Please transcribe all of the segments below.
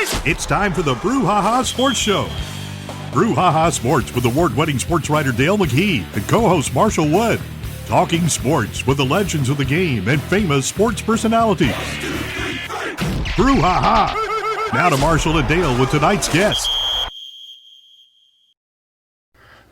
It's time for the Brouhaha Sports Show. Brouhaha Sports with award-winning sports writer Dale McKee and co-host Marshall Wood. Talking sports with the legends of the game and famous sports personalities. Brouhaha. Now to Marshall and Dale with tonight's guest.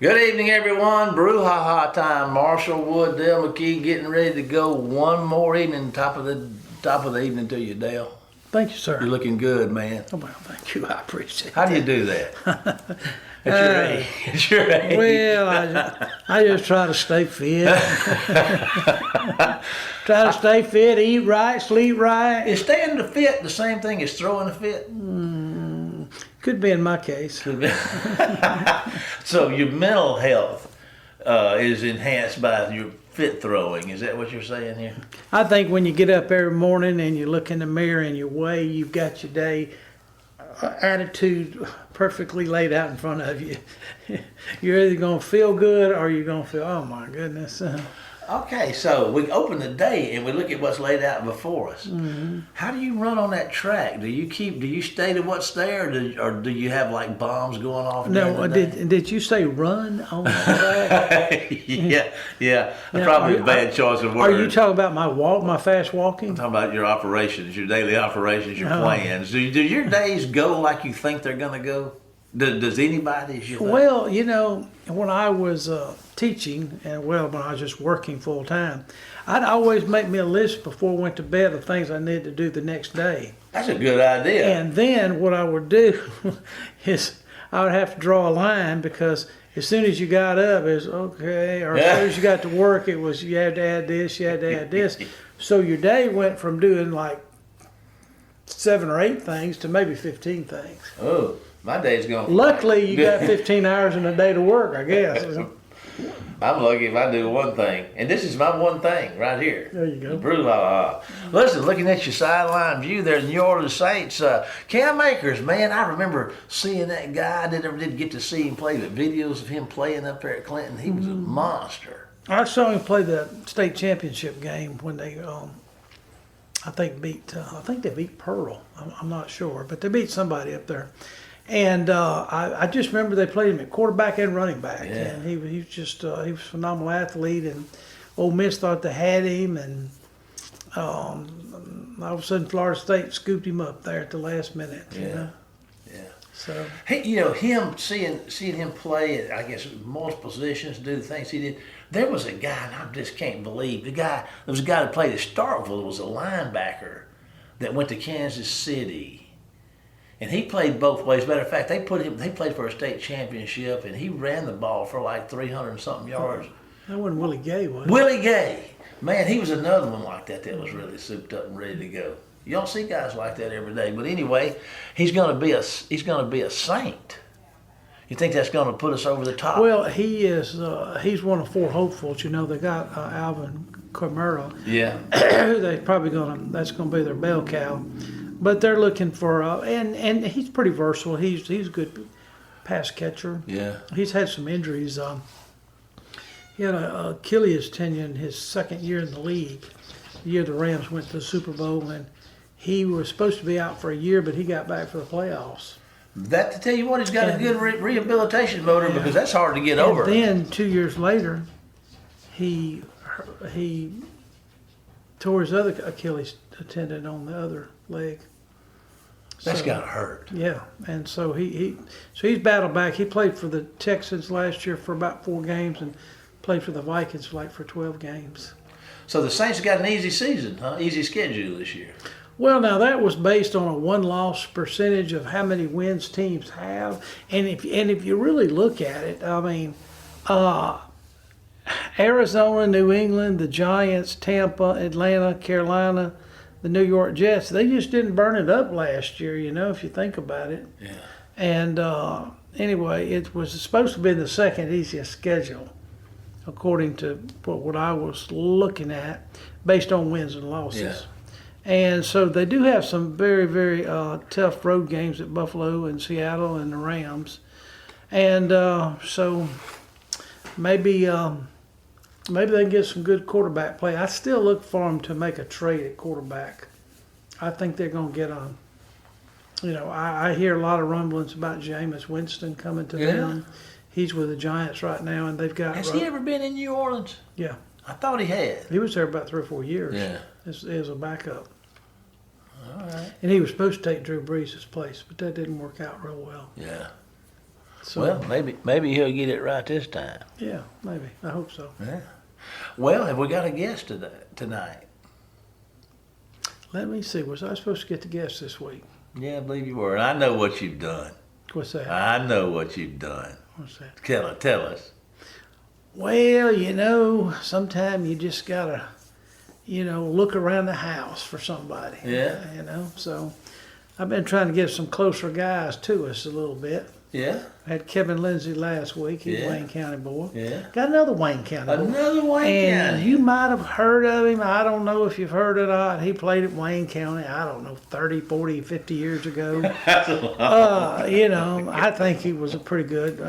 Good evening, everyone. Brouhaha time. Marshall Wood, Dale McKee, getting ready to go one more evening. Top of the evening to you, Dale. Thank you, sir. You're looking good, man. Oh, well, thank you. I appreciate it. How do you do that? At your age. Well, I just try to stay fit. Try to stay fit, eat right, sleep right. Is staying the fit the same thing as throwing a fit? Could be in my case. So your mental health is enhanced by your fit throwing. Is that what you're saying here? I think when you get up every morning and you look in the mirror and you weigh, you've got your day attitude perfectly laid out in front of you. You're either going to feel good or you're going to feel, oh my goodness. Okay, so we open the day and we look at what's laid out before us. Mm-hmm. How do you run on that track? Do you stay to what's there, or do you have like bombs going off? No, did you say run on that track? yeah. Probably a bad choice of words. Are you talking about my fast walking? I'm talking about your operations, your daily operations, your plans. Do your days go like you think they're going to go? Does anybody? Well, when I was teaching, and when I was just working full time, I'd always make me a list before I went to bed of things I needed to do the next day. That's a good idea. And then what I would do is I would have to draw a line, because as soon as you got up, it was okay, or as soon as you got to work, it was you had to add this, you had to add this. So your day went from doing like 7 or 8 things to maybe 15 things. Oh. My day's going. Luckily, you got 15 hours in a day to work, I guess. I'm lucky if I do one thing. And this is my one thing right here. There you go. Brouhaha. Listen, looking at your sideline view there in New Orleans Saints, Cam Akers, man, I remember seeing that guy. I never did get to see him play, but videos of him playing up there at Clinton, he was a monster. I saw him play the state championship game when they, I think they beat Pearl. I'm not sure, but they beat somebody up there. And I just remember they played him at quarterback and running back, and he was just he was a phenomenal athlete. And Ole Miss thought they had him, and all of a sudden Florida State scooped him up there at the last minute. Yeah. So him seeing him play, I guess multiple positions, do the things he did. There was a guy, and I just can't believe there was a guy that played at Starkville. Was a linebacker that went to Kansas City. And he played both ways. Matter of fact, they played for a state championship, and he ran the ball for like 300 and something yards. That wasn't Willie Gay, was it? Willie Gay. Man, he was another one like that was really souped up and ready to go. You don't see guys like that every day. But anyway, he's gonna be a Saint. You think that's gonna put us over the top? Well, he is he's one of 4 hopefuls. They got Alvin Kamara. Yeah. That's gonna be their bell cow. But they're looking for, and he's pretty versatile. He's a good pass catcher. Yeah. He's had some injuries. He had an Achilles tendon his second year in the league. The year the Rams went to the Super Bowl, and he was supposed to be out for a year, but he got back for the playoffs. That, to tell you what, he's got a good rehabilitation motor, because that's hard to get over. And then 2 years later, he tore his other Achilles tendon on the other leg. That's gotta hurt. Yeah, and so he's battled back. He played for the Texans last year for about 4 games, and played for the Vikings for 12 games. So the Saints got an easy season, huh? Easy schedule this year. Well, now that was based on a 1-loss percentage of how many wins teams have, and if you really look at it, I mean, Arizona, New England, the Giants, Tampa, Atlanta, Carolina, the New York Jets, they just didn't burn it up last year, if you think about it. Yeah. And anyway, it was supposed to be the second easiest schedule, according to what I was looking at, based on wins and losses. Yeah. And so they do have some very, very tough road games at Buffalo and Seattle and the Rams. And so maybe they can get some good quarterback play. I still look for them to make a trade at quarterback. I think they're going to get I hear a lot of rumblings about Jameis Winston coming to them. He's with the Giants right now, and they've got. Has he ever been in New Orleans? Yeah. I thought he had. He was there about 3 or 4 years. Yeah. As a backup. All right. And he was supposed to take Drew Brees' place, but that didn't work out real well. Yeah. So, Well, maybe he'll get it right this time. Yeah, maybe. I hope so. Yeah. Well, have we got a guest tonight? Let me see. Was I supposed to get the guest this week? Yeah, I believe you were. And I know what you've done. What's that? I know what you've done. What's that? Tell us. Well, sometimes you just gotta, look around the house for somebody. Yeah. So I've been trying to get some closer guys to us a little bit. Yeah. I had Kevin Lindsay last week. He's a Yeah. Wayne County boy. Yeah. Got another Wayne County boy. Another Wayne And County. you might have heard of him. I don't know if you've heard or not. He played at Wayne County, I don't know, 30, 40, 50 years ago. I think he was a pretty good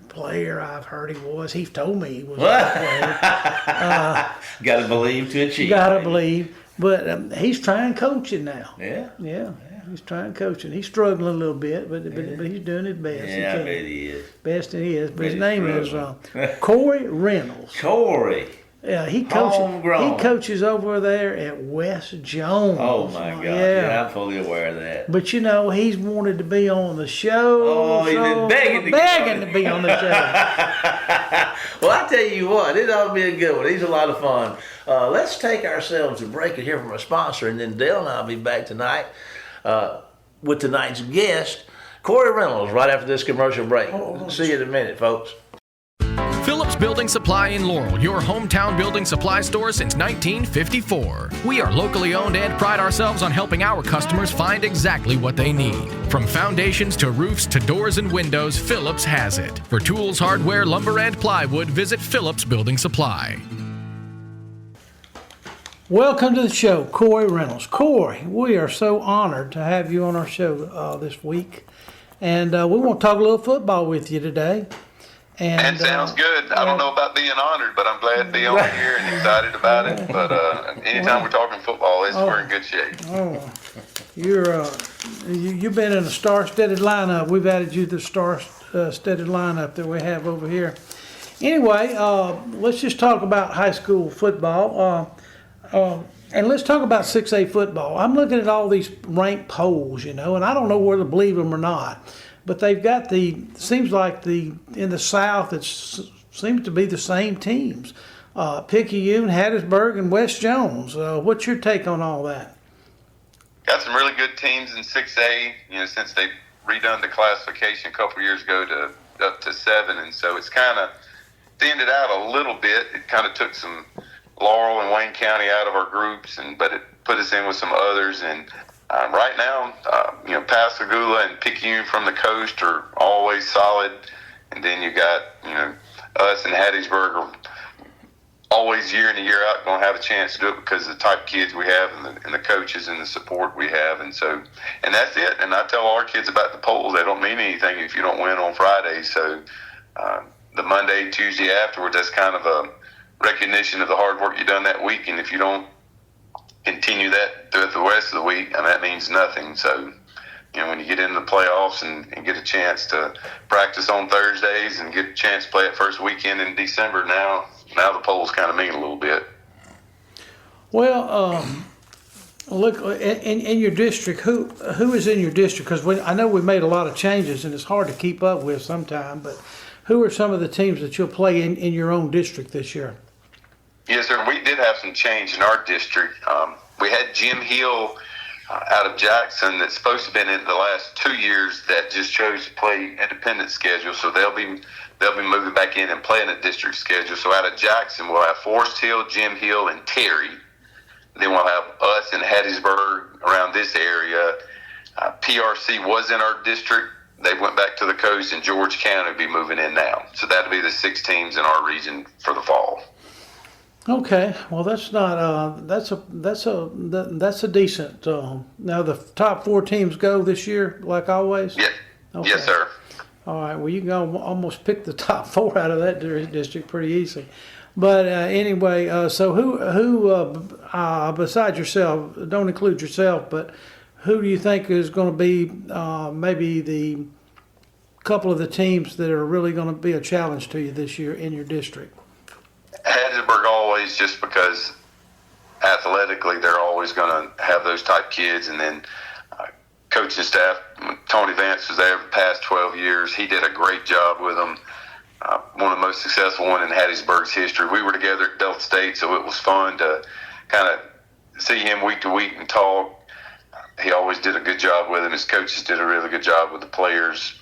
player. I've heard he was. He told me he was a good player. Got to believe to achieve. You got to believe. But he's trying coaching now. Yeah. Yeah. He's trying coaching. He's struggling a little bit, but he's doing his best. Yeah, I bet he is. Best he is. But Bet his he's name is Corey Reynolds. Corey. Yeah, he Homegrown. coaches over there at West Jones. Oh, my God. Yeah, I'm fully aware of that. But he's wanted to be on the show. Oh, he's been begging to be on the show. Well, I tell you what, it ought to be a good one. He's a lot of fun. Let's take ourselves a break and hear from our sponsor, and then Dale and I will be back tonight with tonight's guest, Corey Reynolds, right after this commercial break. See you in a minute, folks. Phillips Building Supply in Laurel, your hometown building supply store since 1954. We are locally owned and pride ourselves on helping our customers find exactly what they need. From foundations to roofs to doors and windows, Phillips has it. For tools, hardware, lumber, and plywood, visit Phillips Building Supply. Welcome to the show, Corey Reynolds. Corey, we are so honored to have you on our show this week. And we want to talk a little football with you today. And that sounds good. I don't know about being honored, but I'm glad to be on here and excited about it. But anytime we're talking football, we're in good shape. Oh, you've been in a star-studded lineup. We've added you to the star-studded lineup that we have over here. Anyway, let's just talk about high school football. And let's talk about 6A football. I'm looking at all these ranked polls, and I don't know whether to believe them or not. But they've got seems like in the South, it seems to be the same teams. Picayune, Hattiesburg, and West Jones. What's your take on all that? Got some really good teams in 6A, since they redone the classification a couple years ago to up to 7. And so it's kind of thinned it out a little bit. It kind of took some Laurel and Wayne County out of our groups, but it put us in with some others. And right now, Pascagoula and Picayune from the coast are always solid. And then you got, us and Hattiesburg are always year in and year out going to have a chance to do it because of the type of kids we have and the coaches and the support we have. And that's it. And I tell our kids about the polls, they don't mean anything if you don't win on Friday. So the Monday, Tuesday afterwards, that's kind of a recognition of the hard work you've done that week. And if you don't continue that throughout the rest of the week, and that means nothing. So, when you get into the playoffs and get a chance to practice on Thursdays and get a chance to play it first weekend in December, now the polls kind of mean a little bit. Well, look, in your district, who is in your district? Because I know we made a lot of changes, and it's hard to keep up with sometimes, but who are some of the teams that you'll play in your own district this year? Yes, sir. We did have some change in our district. We had Jim Hill out of Jackson that's supposed to have been in the last 2 years that just chose to play independent schedule. So they'll be moving back in and playing a district schedule. So out of Jackson, we'll have Forest Hill, Jim Hill, and Terry. Then we'll have us in Hattiesburg around this area. PRC was in our district. They went back to the coast, and George County will be moving in now. So that'll be the 6 teams in our region for the fall. Okay, well that's not that's a decent. Now the top 4 teams go this year, like always. Yeah. Okay. Yes, sir. All right. Well, you can almost pick the top 4 out of that district pretty easy. But anyway, so who besides yourself? Don't include yourself, but who do you think is going to be maybe the couple of the teams that are really going to be a challenge to you this year in your district? Hattiesburg always, just because athletically they're always going to have those type kids. And then coaching staff, when Tony Vance was there the past 12 years, he did a great job with them. One of the most successful one in Hattiesburg's history. We were together at Delta State, so it was fun to kind of see him week to week and talk. He always did a good job with them. His coaches did a really good job with the players.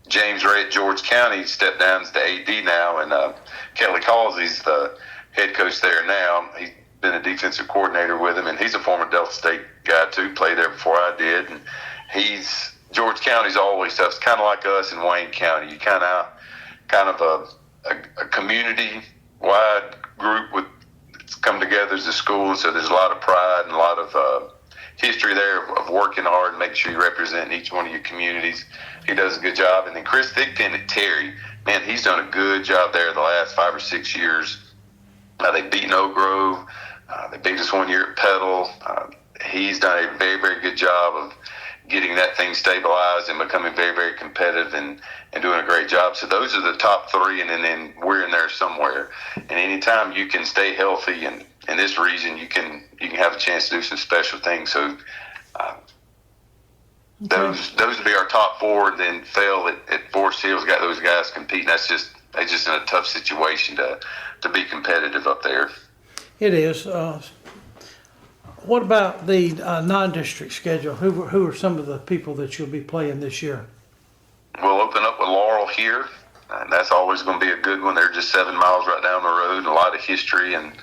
James Ray at George County stepped down as the AD now, and Kelly Causey's the head coach there now. He's been a defensive coordinator with him, and he's a former Delta State guy too. Played there before I did, and George County's always tough. It's kind of like us in Wayne County. You kind of a community-wide group that's come together as a school, and so there's a lot of pride and a lot of history there of working hard and making sure you represent each one of your communities. He does a good job. And then Chris Thigpen at Terry, man, he's done a good job there the last 5 or 6 years. They beat Oak Grove. They beat us 1 year at Petal. He's done a very, very good job of getting that thing stabilized and becoming very, very competitive and doing a great job. So those are the top three, and then we're in there somewhere. And anytime you can stay healthy and in this region, you can have a chance to do some special things. So those would be our top four. And then Fell at Forest Hill's got those guys competing. They're just in a tough situation to be competitive up there. It is. What about the non-district schedule? Who are some of the people that you'll be playing this year? We'll open up with Laurel here, and that's always going to be a good one. They're just 7 miles right down the road, and a lot of history and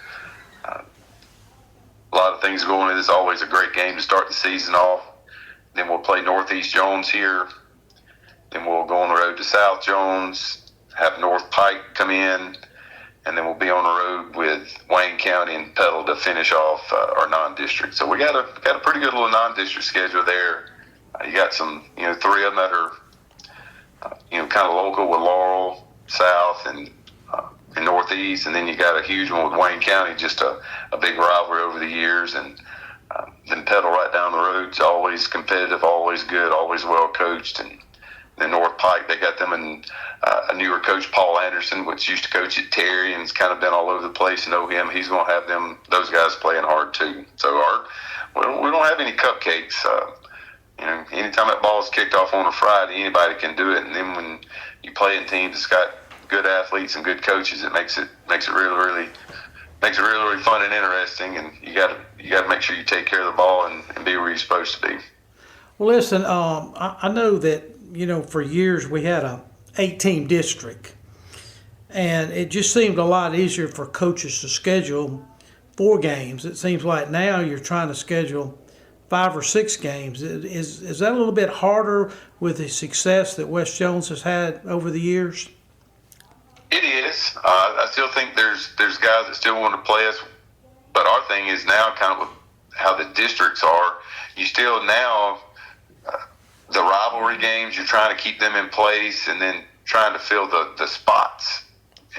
a lot of things going on. It's always a great game to start the season off. Then we'll play Northeast Jones here. Then we'll go on the road to South Jones, have North Pike come in, and then we'll be on the road with Wayne County and Petal to finish off our non-district. So we got a pretty good little non-district schedule there. You got some, three of them that are, kind of local with Laurel, South, and Northeast, and then you got a huge one with Wayne County, just a big rivalry over the years, and then Petal right down the road. It's always competitive, always good, always well coached, and then North Pike, they got them in a newer coach, Paul Anderson, which used to coach at Terry and has kind of been all over the place. Know him. He's going to have those guys playing hard too. So we don't have any cupcakes. Anytime that ball is kicked off on a Friday, anybody can do it. And then when you play in teams that's got good athletes and good coaches, it makes it really fun and interesting. And you got to make sure you take care of the ball and be where you're supposed to be. Well, listen, I know that for years we had a 8-team district, and it just seemed a lot easier for coaches to schedule 4 games. It seems like now you're trying to schedule 5 or 6 games. Is that a little bit harder with the success that West Jones has had over the years? It is. I still think there's guys that still want to play us, but our thing is now kind of with how the districts are. You still now the rivalry games, you're trying to keep them in place and then trying to fill the spots.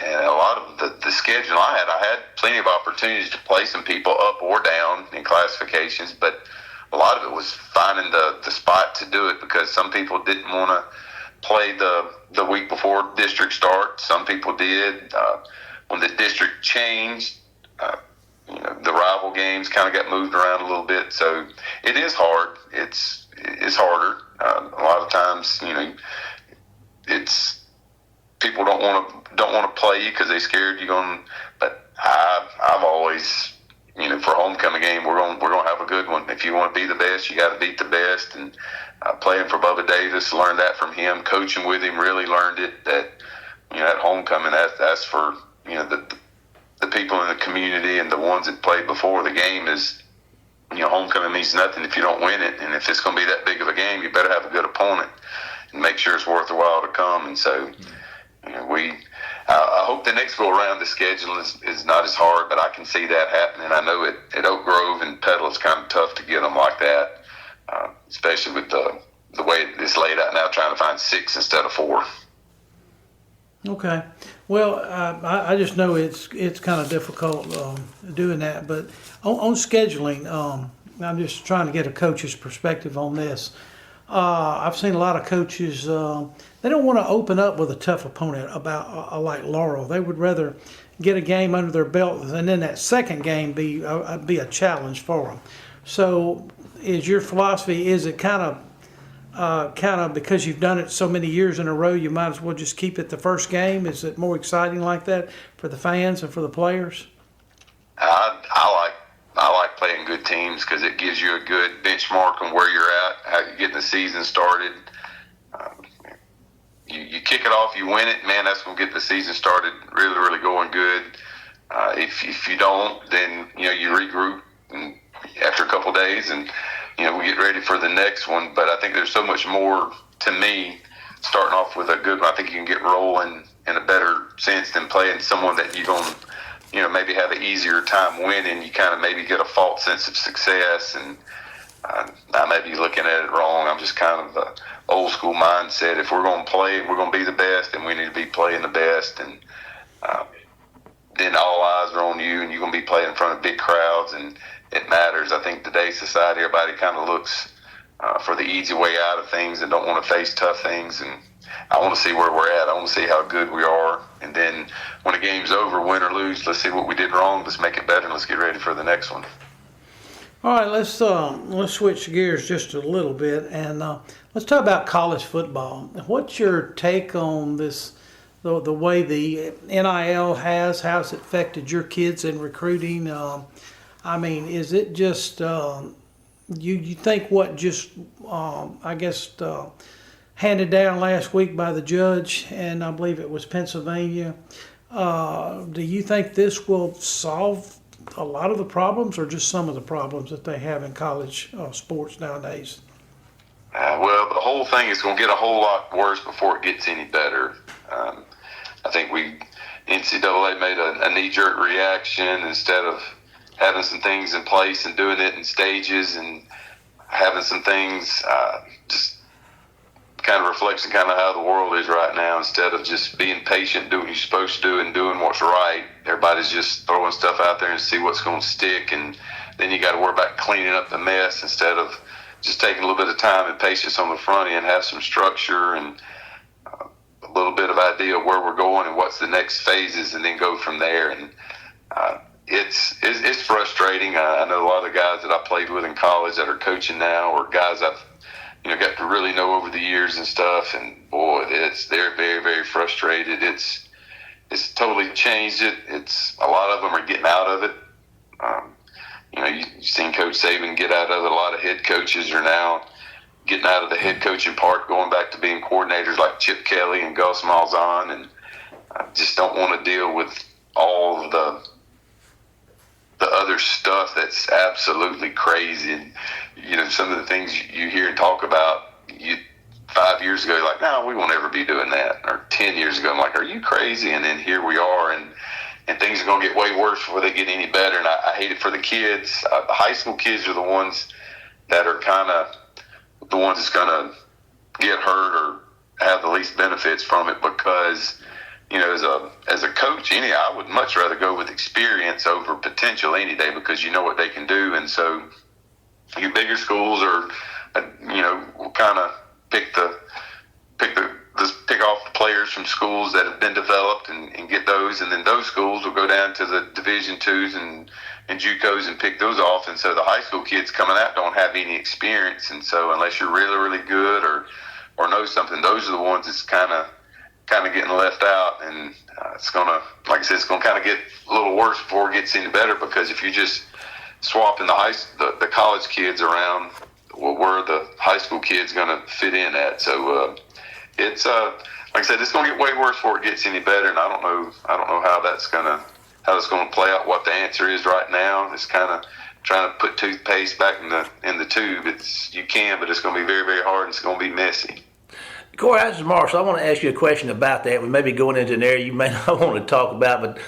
And a lot of the schedule I had plenty of opportunities to play some people up or down in classifications, but a lot of it was finding the spot to do it, because some people didn't want to play the week before district start. Some people did. When the district changed, the rival games kind of got moved around a little bit. So it is hard. It's harder. A lot of times, it's people don't want to play you because they're scared you're going. But I've always, for homecoming game, we're going to have a good one. If you want to be the best, you got to beat the best. And playing for Bubba Davis, learned that from him. Coaching with him, really learned it. That at homecoming, that's for the people in the community and the ones that played before the game is. Homecoming means nothing if you don't win it, and if it's going to be that big of a game, you better have a good opponent and make sure it's worth the while to come. And so, I hope the next go around the schedule is not as hard, but I can see that happening. I know at Oak Grove and Petal it's kind of tough to get them like that, especially with the way it's laid out now, trying to find 6 instead of 4. Okay. Well, I just know it's kind of difficult doing that, but on scheduling, I'm just trying to get a coach's perspective on this. I've seen a lot of coaches, they don't want to open up with a tough opponent about like Laurel. They would rather get a game under their belt and then that second game be a challenge for them. So is your philosophy, is it kind of because you've done it so many years in a row, you might as well just keep it the first game? Is it more exciting like that for the fans and for the players? I like playing good teams because it gives you a good benchmark on where you're at, how you're getting the season started. You kick it off, you win it, man, that's going to get the season started really, really going good. If you don't, then, you regroup after a couple of days and, we get ready for the next one. But I think there's so much more to me starting off with a good one. I think you can get rolling in a better sense than playing someone that you're going to, maybe have an easier time winning. You kind of maybe get a false sense of success, and I may be looking at it wrong. I'm just kind of the old school mindset. If we're going to play, we're going to be the best, and we need to be playing the best. And then all eyes are on you, and you're going to be playing in front of big crowds, and it matters. I think today's society, everybody kind of looks for the easy way out of things and don't want to face tough things. And I want to see where we're at. I want to see how good we are. And then when the game's over, win or lose, let's see what we did wrong. Let's make it better, and let's get ready for the next one. All right, let's switch gears just a little bit, and let's talk about college football. What's your take on this, the way the NIL how's it affected your kids in recruiting? Is it just you think what just handed down last week by the judge, and I believe it was Pennsylvania. Do you think this will solve a lot of the problems, or just some of the problems that they have in college sports nowadays? Well, the whole thing is going to get a whole lot worse before it gets any better. I think NCAA made a knee-jerk reaction instead of having some things in place and doing it in stages and having some things just kind of reflects kind of how the world is right now. Instead of just being patient, doing what you're supposed to do and doing what's right, everybody's just throwing stuff out there and see what's going to stick, and then you got to worry about cleaning up the mess instead of just taking a little bit of time and patience on the front end, have some structure and a little bit of idea of where we're going and what's the next phases, and then go from there. And it's frustrating. I know a lot of the guys that I played with in college that are coaching now, or guys I've got to really know over the years and stuff, and boy, they're very, very frustrated. It's totally changed it. It's a lot of them are getting out of it. You've seen Coach Saban get out of it. A lot of head coaches are now getting out of the head coaching part, going back to being coordinators like Chip Kelly and Gus Malzahn, and just don't want to deal with all of the other stuff that's absolutely crazy. And some of the things you hear and talk about, 5 years ago, you're like, no, we won't ever be doing that. Or 10 years ago, I'm like, are you crazy? And then here we are, and things are going to get way worse before they get any better. And I hate it for the kids. The high school kids are the ones that are kind of the ones that's going to get hurt or have the least benefits from it, because as a coach, I would much rather go with experience over potential any day, because you know what they can do. And so your bigger schools are, will kind of pick off the players from schools that have been developed and get those, and then those schools will go down to the Division IIs and JUCOs and pick those off. And so the high school kids coming out don't have any experience, and so unless you're really, really good or know something, those are the ones that's kind of getting left out. And it's gonna, like I said, it's gonna kind of get a little worse before it gets any better, because if you just swapping the college kids around, well, where are the high school kids gonna fit in at? So it's like I said, it's gonna get way worse before it gets any better. And I don't know how that's gonna play out. What the answer is right now, it's kind of trying to put toothpaste back in the tube. You can, but it's gonna be very, very hard, and it's gonna be messy. Corey, this is Marshall. I want to ask you a question about that. We may be going into an area you may not want to talk about, but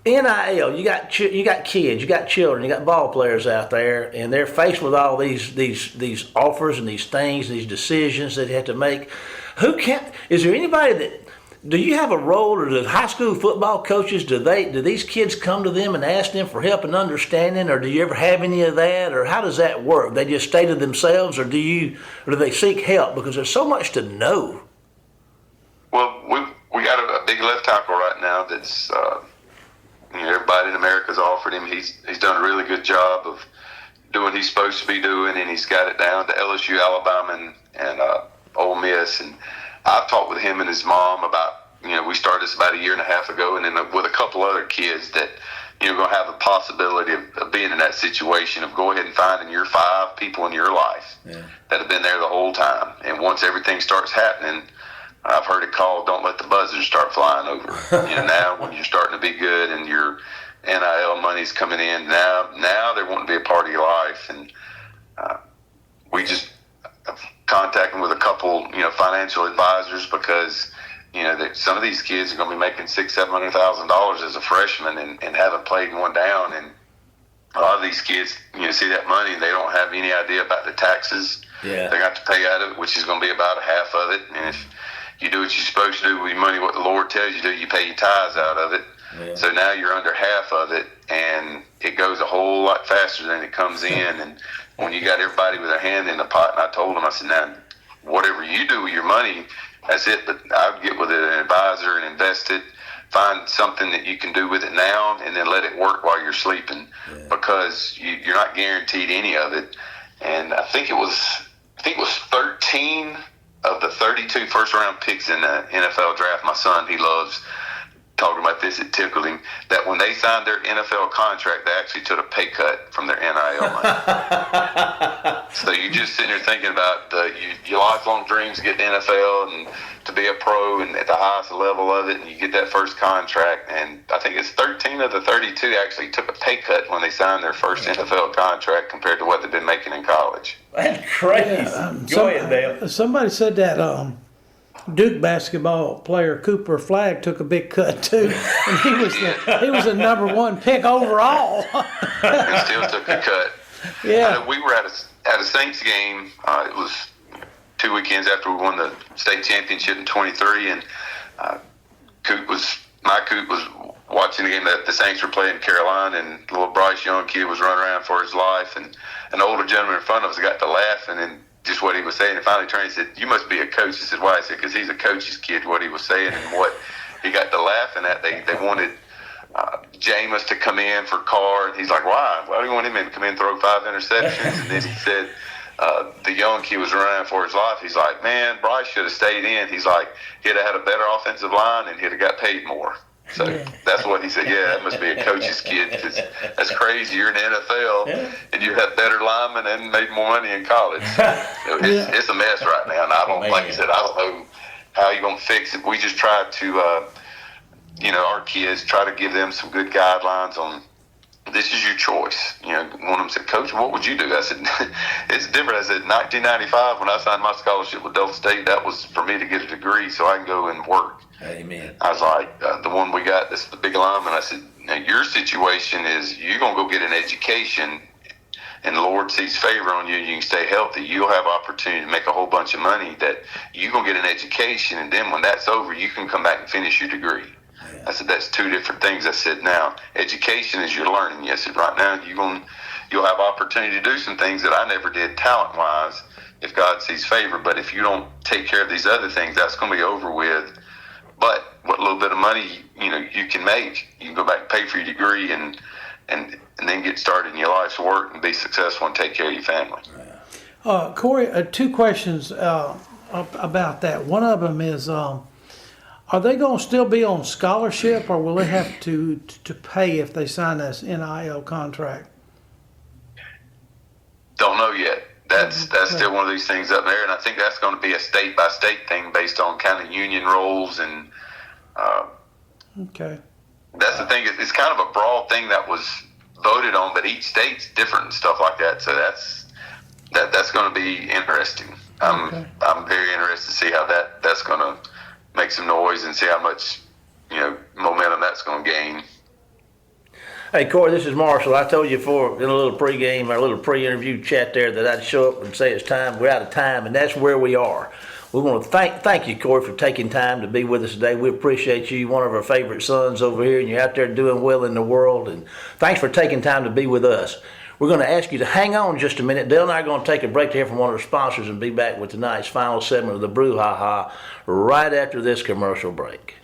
NIL, you got kids, you got children, you got ball players out there, and they're faced with all these offers and these things, these decisions that they have to make. Is there anybody that do you have a role, or do high school football coaches, do these kids come to them and ask them for help and understanding, or do you ever have any of that, or how does that work? They just stay to themselves, or do they seek help, because there's so much to know? Well, we got a big left tackle right now that's everybody in America's offered him. He's done a really good job of doing what he's supposed to be doing, and he's got it down to LSU, Alabama, and Ole Miss. And I've talked with him and his mom about, we started this about a year and a half ago, and then with a couple other kids that, going to have a possibility of being in that situation of go ahead and finding your 5 people in your life that have been there the whole time. And once everything starts happening, I've heard it called, don't let the buzzers start flying over. Now when you're starting to be good and your NIL money's coming in, now they're wanting to be a part of your life. And we just contacting with a couple, financial advisors, because, some of these kids are going to be making $600,000-$700,000 as a freshman and haven't played one down. And a lot of these kids, see that money and they don't have any idea about the taxes they got to pay out of it, which is going to be about a half of it. And if you do what you're supposed to do with your money, what the Lord tells you to do, you pay your tithes out of it. Yeah. So now you're under half of it, and it goes a whole lot faster than it comes in. And when you got everybody with their hand in the pot, and I told them, I said, now, whatever you do with your money, that's it. But I would get with an advisor and invest it. Find something that you can do with it now, and then let it work while you're sleeping, because you're not guaranteed any of it. And I think it was 13 of the 32 first-round picks in the NFL draft. My son, he loves talking about this. It tickled him that when they signed their NFL contract, they actually took a pay cut from their NIL money. So you're just sitting there thinking about your lifelong dreams to get to the NFL and to be a pro and at the highest level of it, and you get that first contract. And I think it's 13 of the 32 actually took a pay cut when they signed their first NFL contract compared to what they've been making in college. That's crazy. Go ahead, Dale. Somebody said that Duke basketball player Cooper Flagg took a big cut too, and he was the number 1 pick overall. And still took a cut. Yeah, we were at a Saints game. It was 2 weekends after we won the state championship in '23, and Coop was watching the game that the Saints were playing in Carolina, and little Bryce Young kid was running around for his life, and an older gentleman in front of us got to laughing and just what he was saying. And finally turned and said, "You must be a coach." I said, "Why?" I said, "Because he's a coach's kid." What he was saying and what he got to laughing at. They wanted Jameis to come in for Carr, and he's like, "Why? Why do you want him to come in and throw 5 interceptions?" And then he said, the young kid was running for his life. He's like, "Man, Bryce should have stayed in." He's like, he'd have had a better offensive line and he'd have got paid more. So that's what he said. Yeah, that must be a coach's kid, because that's crazy. You're in the NFL and you have better linemen and made more money in college. So it's a mess right now. And I don't, like you said, I don't know how you're going to fix it. We just try to, our kids, try to give them some good guidelines on, this is your choice. One of them said, "Coach, what would you do?" I said, "It's different." I said, 1995, when I signed my scholarship with Delta State, that was for me to get a degree so I can go and work. Amen. I was like, the one we got, this is the big lineman. I said, now your situation is you're going to go get an education, and the Lord sees favor on you, and you can stay healthy. You'll have opportunity to make a whole bunch of money that you're going to get an education, and then when that's over, you can come back and finish your degree. I said, that's 2 different things. I said, now, education is your learning. I said, right now, you'll have opportunity to do some things that I never did talent-wise if God sees favor. But if you don't take care of these other things, that's going to be over with. But what little bit of money, you can make, you can go back and pay for your degree and then get started in your life's work and be successful and take care of your family. Corey, 2 questions about that. One of them is, are they going to still be on scholarship, or will they have to pay if they sign this NIL contract? Don't know yet. That's still one of these things up there, and I think that's going to be a state-by-state thing based on kind of union roles and. Okay. That's the thing. It's kind of a broad thing that was voted on, but each state's different and stuff like that. So that's going to be interesting. I'm very interested to see how that's going to make some noise and see how much momentum that's going to gain. Hey, Corey, this is Marshall. I told you in a little pregame, our little pre-interview chat there, that I'd show up and say it's time. We're out of time, and that's where we are. we want to thank you, Corey, for taking time to be with us today. We appreciate you. You're one of our favorite sons over here, and you're out there doing well in the world. And thanks for taking time to be with us. We're going to ask you to hang on just a minute. Dale and I are going to take a break to hear from one of our sponsors and be back with tonight's final segment of the Brouhaha right after this commercial break.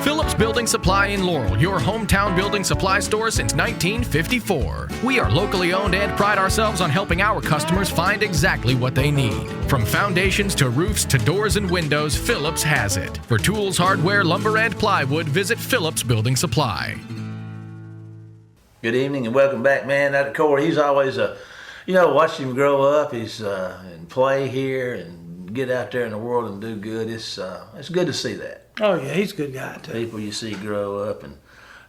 Phillips Building Supply in Laurel, your hometown building supply store since 1954. We are locally owned and pride ourselves on helping our customers find exactly what they need. From foundations to roofs to doors and windows, Phillips has it. For tools, hardware, lumber, and plywood, visit Phillips Building Supply. Good evening and welcome back, man. That Corey, he's always watching him grow up. He's and play here and get out there in the world and do good. It's good to see that. Oh yeah, he's a good guy too. People you see grow up and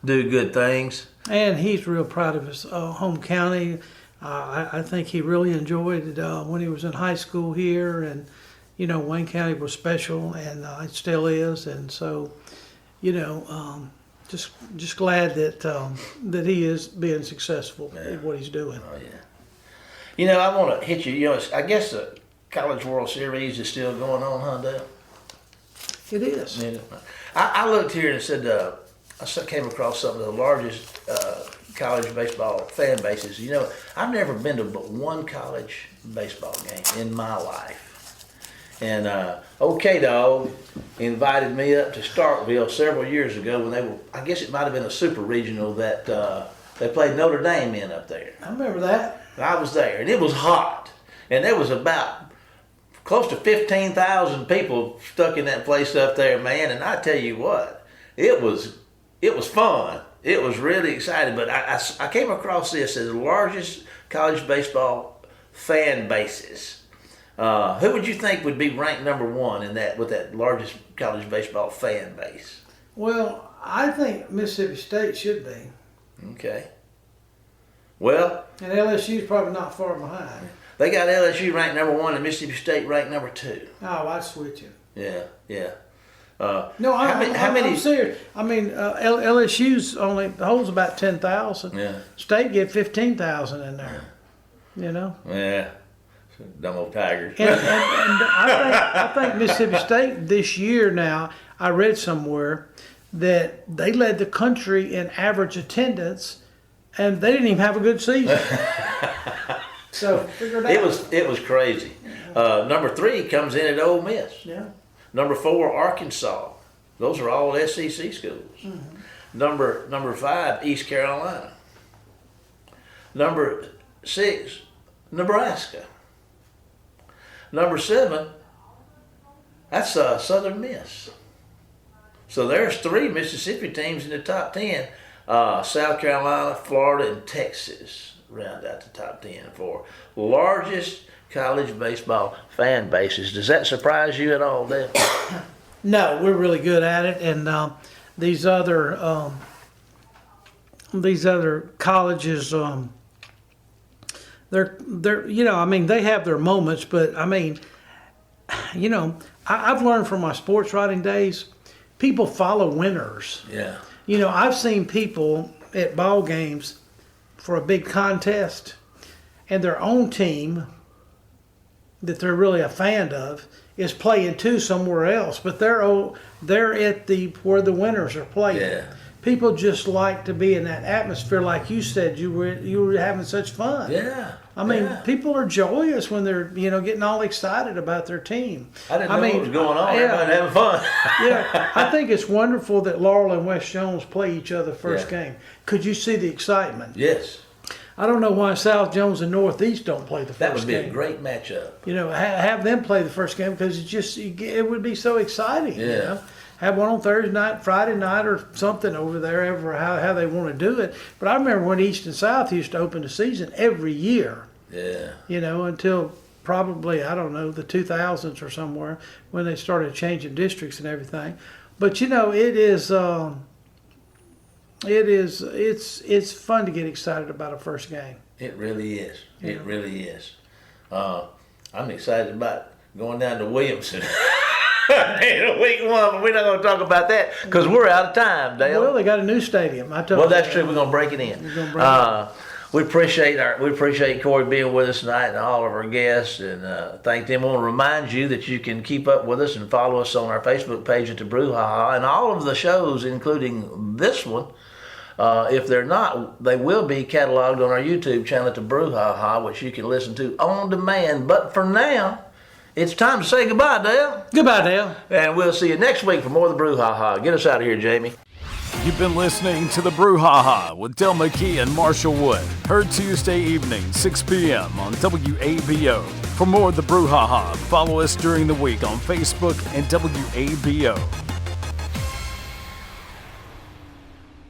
do good things. And he's real proud of his home county. I think he really enjoyed it when he was in high school here, and Wayne County was special, and it still is. And so, just glad that he is being successful at what he's doing. Oh yeah. I want to hit you. I guess the College World Series is still going on, huh, Dale? It is. Yeah. I looked here and said I came across some of the largest college baseball fan bases. I've never been to but one college baseball game in my life. And OK Dog invited me up to Starkville several years ago when I guess it might have been a super regional that they played Notre Dame in up there. I remember that. I was there, and it was hot. And there was about close to 15,000 people stuck in that place up there, man. And I tell you what, it was fun. It was really exciting. But I came across this as the largest college baseball fan bases. Who would you think would be ranked number one with that largest college baseball fan base? Well, I think Mississippi State should be. Okay. Well. And LSU's probably not far behind. They got LSU ranked number one and Mississippi State ranked number two. Oh, I'd switch it. Yeah. No, I'm serious. I mean, LSU's only holds about 10,000. Yeah. State get 15,000 in there. Yeah. Dumb old Tigers. And I think Mississippi State this year now, I read somewhere that they led the country in average attendance, and they didn't even have a good season. So figure it out. It was crazy. Number 3 comes in at Ole Miss. Yeah. Number 4, Arkansas. Those are all SEC schools. Mm-hmm. Number 5, East Carolina. Number 6, Nebraska. Number 7, that's Southern Miss. So there's 3 Mississippi teams in the top 10. South Carolina, Florida, and Texas round out the top 10 for largest college baseball fan bases. Does that surprise you at all, Dale? No, we're really good at it, and these other colleges, they're they have their moments, but I've learned from my sports writing days, people follow winners. Yeah. I've seen people at ball games for a big contest, and their own team that they're really a fan of is playing too somewhere else, but they're at where the winners are playing. Yeah. People just like to be in that atmosphere, like you said. You were having such fun. Yeah. People are joyous when they're getting all excited about their team. I didn't know what was going on. Everybody having fun. Yeah, I think it's wonderful that Laurel and West Jones play each other first game. Could you see the excitement? Yes. I don't know why South Jones and Northeast don't play the first game. That would be a great matchup. Have them play the first game because it would be so exciting. Yeah. Have one on Thursday night, Friday night, or something over there, how they want to do it. But I remember when East and South used to open the season every year. Yeah. Until probably, I don't know, the 2000s or somewhere when they started changing districts and everything. But it's fun to get excited about a first game. It really is. Yeah. It really is. I'm excited about going down to Williamson. Week 1, but we're not going to talk about that because we're out of time, Dale. Well, they got a new stadium. Well, that's true. We're going to break it in. we appreciate Corey being with us tonight and all of our guests, and thank them. I want to remind you that you can keep up with us and follow us on our Facebook page at the Brouhaha, and all of the shows, including this one. If they're not, they will be cataloged on our YouTube channel at the Brouhaha, which you can listen to on demand. But for now, it's time to say goodbye, Dale. Goodbye, Dale. And we'll see you next week for more of the Brouhaha. Get us out of here, Jamie. You've been listening to the Brouhaha with Del McKee and Marshall Wood. Heard Tuesday evening, 6 p.m. on WABO. For more of the Brouhaha, follow us during the week on Facebook and WABO.